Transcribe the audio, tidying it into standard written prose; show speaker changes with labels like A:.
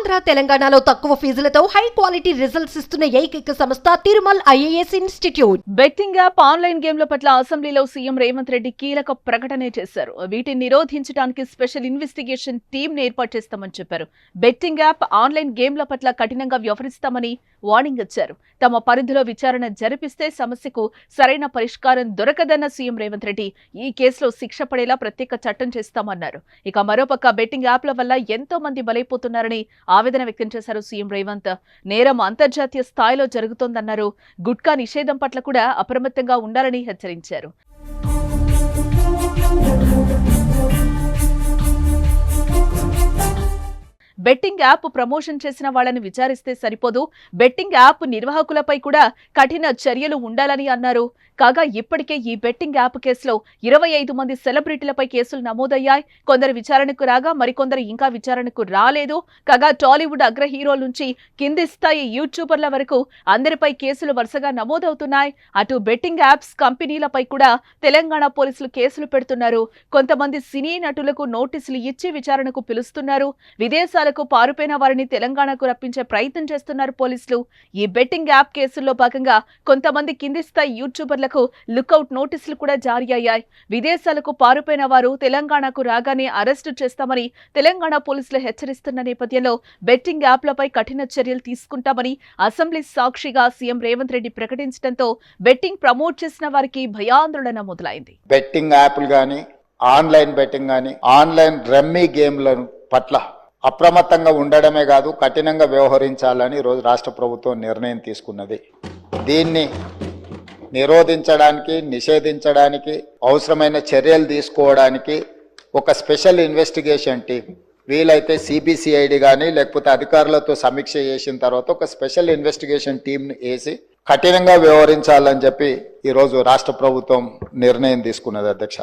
A: ఆంధ్ర తెలంగాణలో తక్కువ ఫీజులతో high quality results ఇస్తున్న ఏకైక సంస్థ Tirumal IAS institute.
B: Betting app, online గేమ్ల పట్ల అసెంబ్లీలో సీఎం రేవంత్ రెడ్డి కీలక ప్రకటన చేశారు. వీటిని నిరోధించడానికి స్పెషల్ ఇన్వెస్టిగేషన్ టీమ్ ఏర్పాటు చేస్తామని చెప్పారు. బెట్టింగ్ యాప్, ఆన్లైన్ గేమ్ల పట్ల కఠినంగా వ్యవహరిస్తామని వార్నింగ్ ఇచ్చారు. తమ పరిధిలో విచారణ జరిపిస్తే సమస్యకు సరైన పరిష్కారం దొరకదన్న సీఎం రేవంత్ రెడ్డి ఈ కేసులో శిక్ష పడేలా ప్రత్యేక చట్టం చేస్తామన్నారు. ఇక మరోపక్క బెట్టింగ్ యాప్ల వల్ల ఎంతో మంది బలైపోతున్నారని ఆవేదన వ్యక్తం చేశారు సీఎం రేవంత్. నేరం అంతర్జాతీయ స్థాయిలో జరుగుతోందన్నారు. గుట్కా నిషేధం పట్ల కూడా అప్రమత్తంగా ఉండాలని హెచ్చరించారు. బెట్టింగ్ యాప్ ప్రమోషన్ చేసిన వాళ్ళని విచారిస్తే సరిపోదు, బెట్టింగ్ యాప్ నిర్వాహకులపై కూడా కఠిన చర్యలు ఉండాలని అన్నారు. కాగా ఇప్పటికే ఈ బెట్టింగ్ యాప్ కేసులో 25 మంది సెలబ్రిటీలపై కేసులు నమోదయ్యాయి. కొందరు విచారణకు రాగా మరికొందరు ఇంకా విచారణకు రాలేదు. కాగా టాలీవుడ్ అగ్ర హీరోల నుంచి కింది స్థాయి యూట్యూబర్ల వరకు అందరిపై కేసులు వరుసగా నమోదవుతున్నాయి. అటు బెట్టింగ్ యాప్స్ కంపెనీలపై కూడా తెలంగాణ పోలీసులు కేసులు పెడుతున్నారు. కొంతమంది సినీ నటులకు నోటీసులు ఇచ్చి విచారణకు పిలుస్తున్నారు. విదేశాలకు పారిపోయిన వారిని తెలంగాణకు రప్పించే ప్రయత్నం చేస్తున్నారు పోలీసులు. ఈ బెట్టింగ్ యాప్ కేసుల్లో భాగంగా కొంతమంది కింది స్థాయి యూట్యూబర్లకు లుకౌట్ నోటీసులు కూడా జారీ అయ్యాయి. విదేశాలకు పారిపోయిన వారు తెలంగాణకు రాగానే అరెస్టు చేస్తామని తెలంగాణ పోలీసులు హెచ్చరిస్తున్న నేపథ్యంలో బెట్టింగ్ యాప్లపై కఠిన చర్యలు తీసుకుంటామని అసెంబ్లీ సాక్షిగా సీఎం రేవంత్ రెడ్డి ప్రకటించడంతో బెట్టింగ్ ప్రమోట్ చేసిన వారికి భయాందోళన మొదలైంది.
C: బెట్టింగ్ యాప్లు కానీ, ఆన్లైన్ బెట్టింగ్ కానీ, ఆన్లైన్ రమ్మీ గేమ్ల పట్ల అప్రమత్తంగా ఉండడమే కాదు, కఠినంగా వ్యవహరించాలని ఈరోజు రాష్ట్ర ప్రభుత్వం నిర్ణయం తీసుకున్నది. దీన్ని నిరోధించడానికి, నిషేధించడానికి అవసరమైన చర్యలు తీసుకోవడానికి ఒక స్పెషల్ ఇన్వెస్టిగేషన్ టీం, వీలైతే సిబిసిఐడి కానీ లేకపోతే అధికారులతో సమీక్ష చేసిన తర్వాత ఒక స్పెషల్ ఇన్వెస్టిగేషన్ టీంను వేసి కఠినంగా వ్యవహరించాలని చెప్పి ఈరోజు రాష్ట్ర ప్రభుత్వం నిర్ణయం తీసుకున్నది. అధ్యక్ష.